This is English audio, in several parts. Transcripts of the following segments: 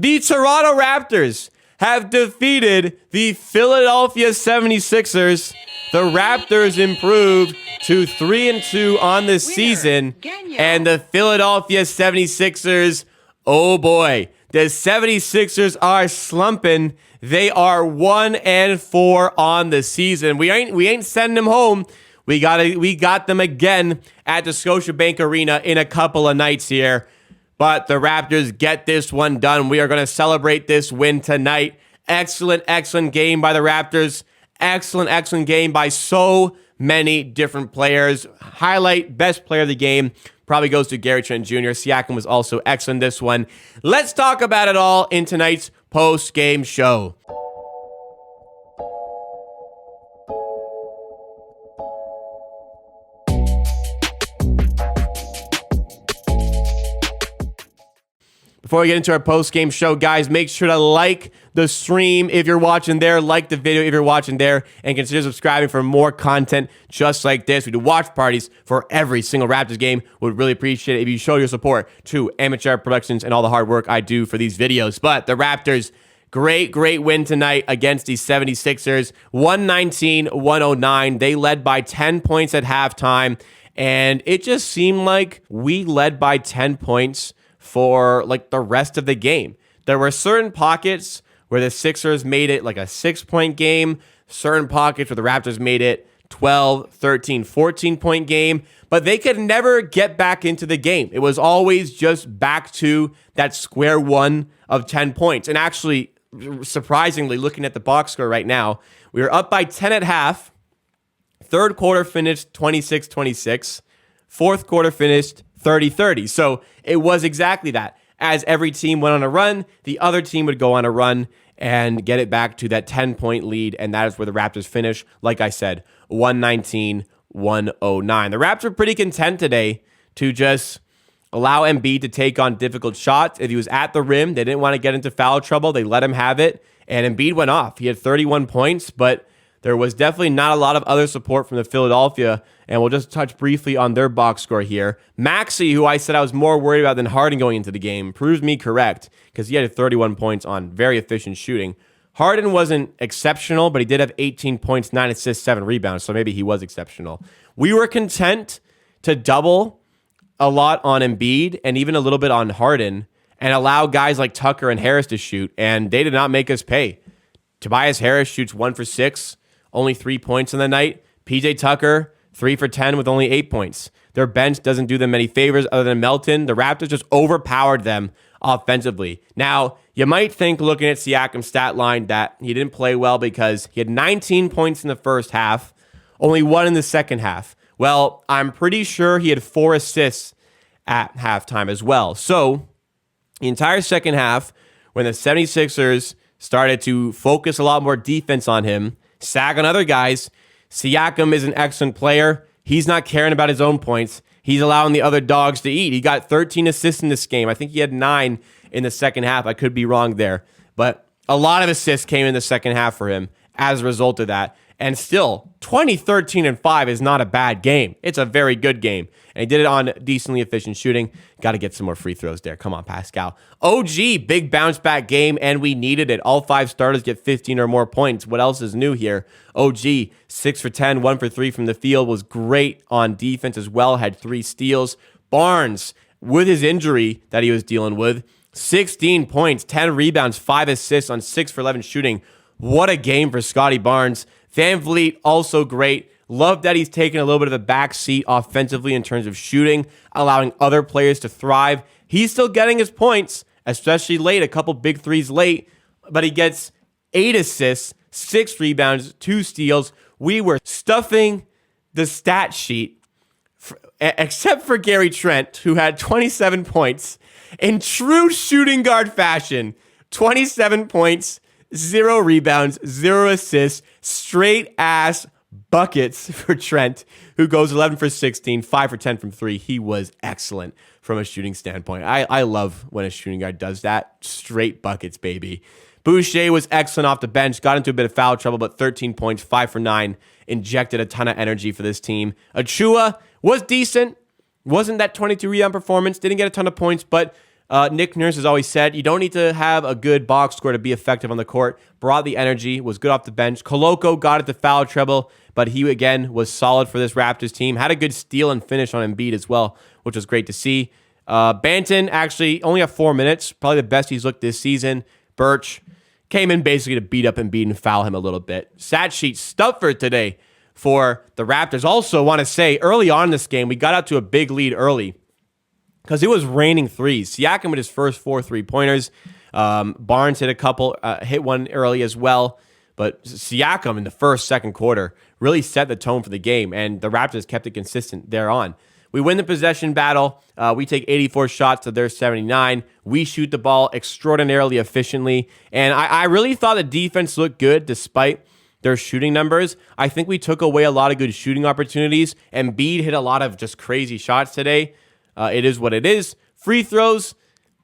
The Toronto Raptors have defeated the Philadelphia 76ers. The Raptors improved to 3-2 on the season. And the Philadelphia 76ers, oh boy, the 76ers are slumping. They are 1-4 on the season. We ain't sending them home. We got them again at the Scotiabank Arena in a couple of nights here. But the Raptors get this one done. We are going to celebrate this win tonight. Excellent, excellent game by the Raptors. Excellent, excellent game by so many different players. Highlight, best player of the game, probably goes to Gary Trent Jr. Siakam was also excellent this one. Let's talk about it all in tonight's post-game show. Before we get into our post-game show, guys, make sure to like the stream if you're watching there, like the video if you're watching there, and consider subscribing for more content just like this. We do watch parties for every single Raptors game. Would really appreciate it if you show your support to Amateur Productions and all the hard work I do for these videos. But the Raptors, great win tonight against the 76ers, 119-109. They led by 10 points at halftime, and it just seemed like we led by 10 points for like the rest of the game. There were certain pockets where the Sixers made it like a 6-point game, certain pockets where the Raptors made it 12, 13, 14-point game, but they could never get back into the game. It was always just back to that square one of 10 points. And actually, surprisingly, looking at the box score right now, we were up by 10 at half. Third quarter finished 26-26. Fourth quarter finished 30-30. So it was exactly that. As every team went on a run, the other team would go on a run and get it back to that 10-point lead, and that is where the Raptors finish. Like I said, 119-109. The Raptors are pretty content today to just allow Embiid to take on difficult shots. If he was at the rim, they didn't want to get into foul trouble. They let him have it, and Embiid went off. He had 31 points, but there was definitely not a lot of other support from the Philadelphia, and we'll just touch briefly on their box score here. Maxey, who I said I was more worried about than Harden going into the game, proves me correct because he had 31 points on very efficient shooting. Harden wasn't exceptional, but he did have 18 points, 9 assists, 7 rebounds, so maybe he was exceptional. We were content to double a lot on Embiid and even a little bit on Harden and allow guys like Tucker and Harris to shoot, and they did not make us pay. Tobias Harris shoots 1 for 6. Only 3 points in the night. PJ Tucker, 3 for 10 with only 8 points. Their bench doesn't do them any favors other than Melton. The Raptors just overpowered them offensively. Now, you might think looking at Siakam's stat line that he didn't play well because he had 19 points in the first half, only 1 in the second half. Well, I'm pretty sure he had 4 assists at halftime as well. So, the entire second half, when the 76ers started to focus a lot more defense on him, sag on other guys, Siakam is an excellent player. He's not caring about his own points. He's allowing the other dogs to eat. He got 13 assists in this game. I think he had 9 in the second half. I could be wrong there. But a lot of assists came in the second half for him as a result of that. And still, 20-13-5 is not a bad game. It's a very good game. And he did it on decently efficient shooting. Got to get some more free throws there. Come on, Pascal. OG, big bounce back game, and we needed it. All 5 starters get 15 or more points. What else is new here? OG, 6 for 10, 1 for 3 from the field, was great on defense as well, had 3 steals. Barnes, with his injury that he was dealing with, 16 points, 10 rebounds, 5 assists on 6 for 11 shooting. What a game for Scotty Barnes. Van Vliet, also great. Love that he's taken a little bit of a back seat offensively in terms of shooting, allowing other players to thrive. He's still getting his points, especially late, a couple big threes late, but he gets 8 assists, 6 rebounds, 2 steals. We were stuffing the stat sheet, except for Gary Trent, who had 27 points in true shooting guard fashion. 27 points, 0 rebounds, 0 assists, straight ass buckets for Trent, who goes 11 for 16, 5 for 10 from 3. He was excellent from a shooting standpoint. I love when a shooting guard does that. Straight buckets, baby. Boucher was excellent off the bench, got into a bit of foul trouble, but 13 points, 5 for 9, injected a ton of energy for this team. Achua was decent. Wasn't that 22 rebound performance, didn't get a ton of points, but Nick Nurse has always said, you don't need to have a good box score to be effective on the court. Brought the energy, was good off the bench. Koloko got into foul trouble, but he, again, was solid for this Raptors team. Had a good steal and finish on Embiid as well, which was great to see. Banton actually only got 4 minutes, probably the best he's looked this season. Birch came in basically to beat up Embiid and foul him a little bit. Stat sheet Stupford today for the Raptors. Also want to say, early on in this game, we got out to a big lead early because it was raining threes. Siakam with his first 4 3-pointers. Barnes hit a couple, hit one early as well. But Siakam in the second quarter really set the tone for the game, and the Raptors kept it consistent thereon. We win the possession battle. We take 84 shots to their 79. We shoot the ball extraordinarily efficiently. And I really thought the defense looked good despite their shooting numbers. I think we took away a lot of good shooting opportunities. Embiid hit a lot of just crazy shots today. It is what it is. Free throws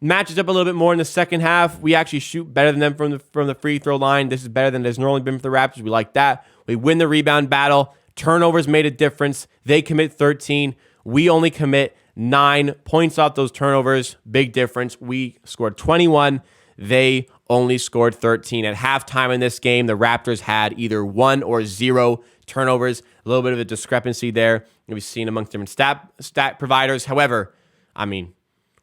matches up a little bit more in the second half. We actually shoot better than them from the free throw line. This is better than it's normally been for the Raptors. We like that. We win the rebound battle. Turnovers made a difference. They commit 13. We only commit 9 points off those turnovers. Big difference. We scored 21. They only scored 13. At halftime in this game, the Raptors had either 1 or 0 turnovers. A little bit of a discrepancy there we've seen amongst different stat providers. However,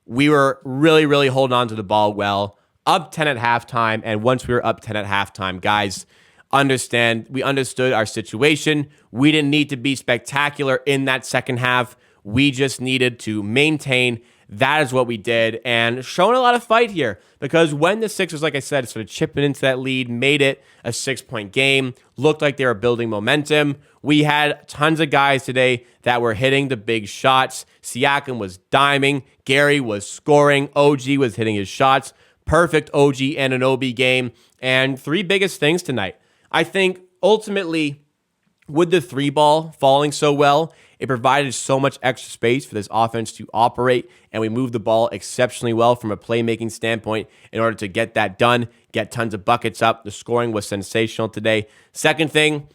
we were really, really holding on to the ball well. Up 10 at halftime, and once we were up 10 at halftime, guys, we understood our situation. We didn't need to be spectacular in that second half. We just needed to maintain. That is what we did, and showing a lot of fight here, because when the Sixers, like I said, sort of chipping into that lead, made it a 6-point game, looked like they were building momentum. We had tons of guys today that were hitting the big shots. Siakam was diming. Gary was scoring. OG was hitting his shots. Perfect OG Anunoby game. And 3 biggest things tonight. I think ultimately, with the 3-ball falling so well, it provided so much extra space for this offense to operate, and we moved the ball exceptionally well from a playmaking standpoint in order to get that done, get tons of buckets up. The scoring was sensational today. Second thing,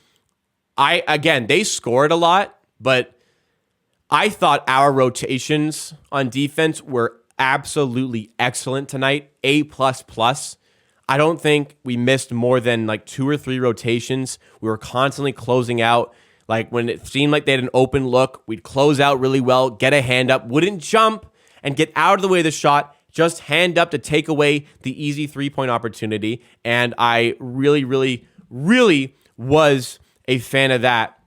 they scored a lot, but I thought our rotations on defense were absolutely excellent tonight. A++. I don't think we missed more than like 2 or 3 rotations. We were constantly closing out. Like when it seemed like they had an open look, we'd close out really well, get a hand up, wouldn't jump and get out of the way of the shot, just hand up to take away the easy 3-point opportunity. And I really, really, really was a fan of that.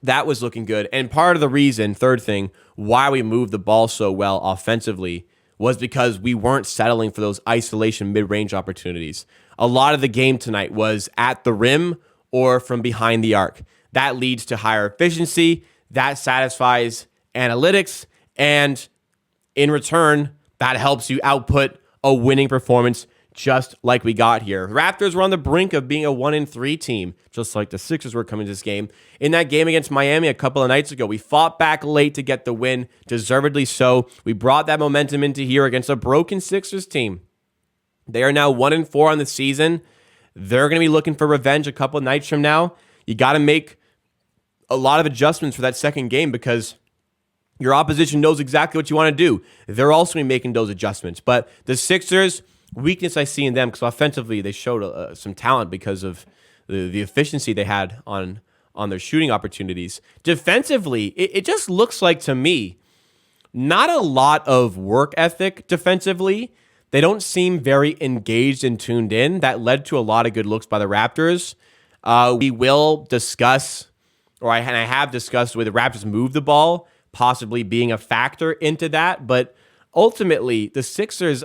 That was looking good. And part of the reason, third thing, why we moved the ball so well offensively was because we weren't settling for those isolation mid-range opportunities. A lot of the game tonight was at the rim or from behind the arc. That leads to higher efficiency. That satisfies analytics. And in return, that helps you output a winning performance just like we got here. Raptors were on the brink of being a 1-3 team, just like the Sixers were coming to this game. In that game against Miami a couple of nights ago, we fought back late to get the win, deservedly so. We brought that momentum into here against a broken Sixers team. They are now 1-4 on the season. They're going to be looking for revenge a couple of nights from now. You got to make a lot of adjustments for that second game because your opposition knows exactly what you want to do. They're also going to be making those adjustments. But the Sixers, weakness I see in them, because offensively they showed some talent because of the efficiency they had on their shooting opportunities. Defensively, it just looks like to me, not a lot of work ethic defensively. They don't seem very engaged and tuned in. That led to a lot of good looks by the Raptors. We will discuss, I have discussed the way the Raptors move the ball, possibly being a factor into that. But ultimately, the Sixers,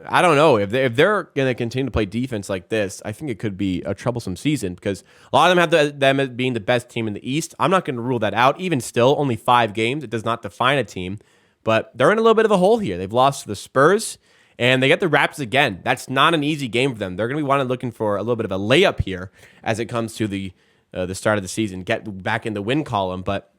I don't know. If they're going to continue to play defense like this, I think it could be a troublesome season because a lot of them have them as being the best team in the East. I'm not going to rule that out. Even still, only 5 games. It does not define a team. But they're in a little bit of a hole here. They've lost to the Spurs, and they get the Raptors again. That's not an easy game for them. They're going to be looking for a little bit of a layup here as it comes to the start of the season, get back in the win column. But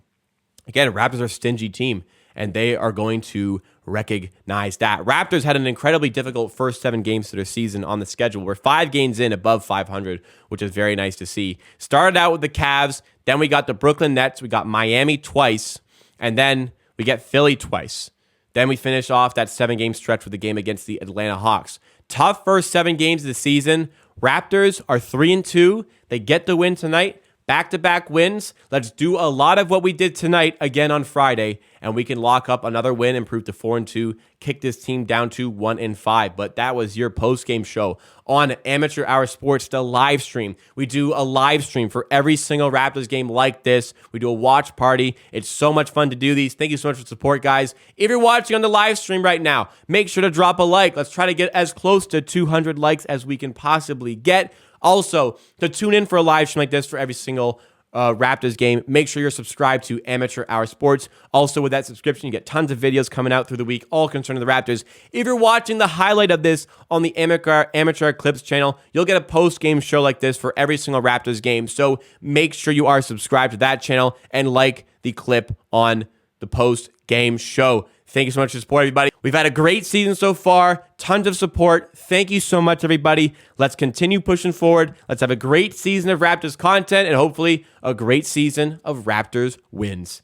again, Raptors are a stingy team, and they are going to recognize that. Raptors had an incredibly difficult first 7 games to their season on the schedule. We're 5 games in above 500, which is very nice to see. Started out with the Cavs, then we got the Brooklyn Nets, we got Miami twice, and then we get Philly twice. Then we finish off that 7-game stretch with the game against the Atlanta Hawks. Tough first 7 games of the season. Raptors are 3-2. They get the win tonight. Back-to-back wins. Let's do a lot of what we did tonight again on Friday, and we can lock up another win, improve to 4-2, kick this team down to 1-5. But that was your post-game show on Amateur Hour Sports, the live stream. We do a live stream for every single Raptors game like this. We do a watch party. It's so much fun to do these. Thank you so much for the support, guys. If you're watching on the live stream right now, make sure to drop a like. Let's try to get as close to 200 likes as we can possibly get. Also, to tune in for a live stream like this for every single Raptors game, make sure you're subscribed to Amateur Hour Sports. Also, with that subscription, you get tons of videos coming out through the week, all concerning the Raptors. If you're watching the highlight of this on the Amateur Clips channel, you'll get a post-game show like this for every single Raptors game. So make sure you are subscribed to that channel and like the clip on the post-game show. Thank you so much for the support, everybody. We've had a great season so far. Tons of support. Thank you so much, everybody. Let's continue pushing forward. Let's have a great season of Raptors content and hopefully a great season of Raptors wins.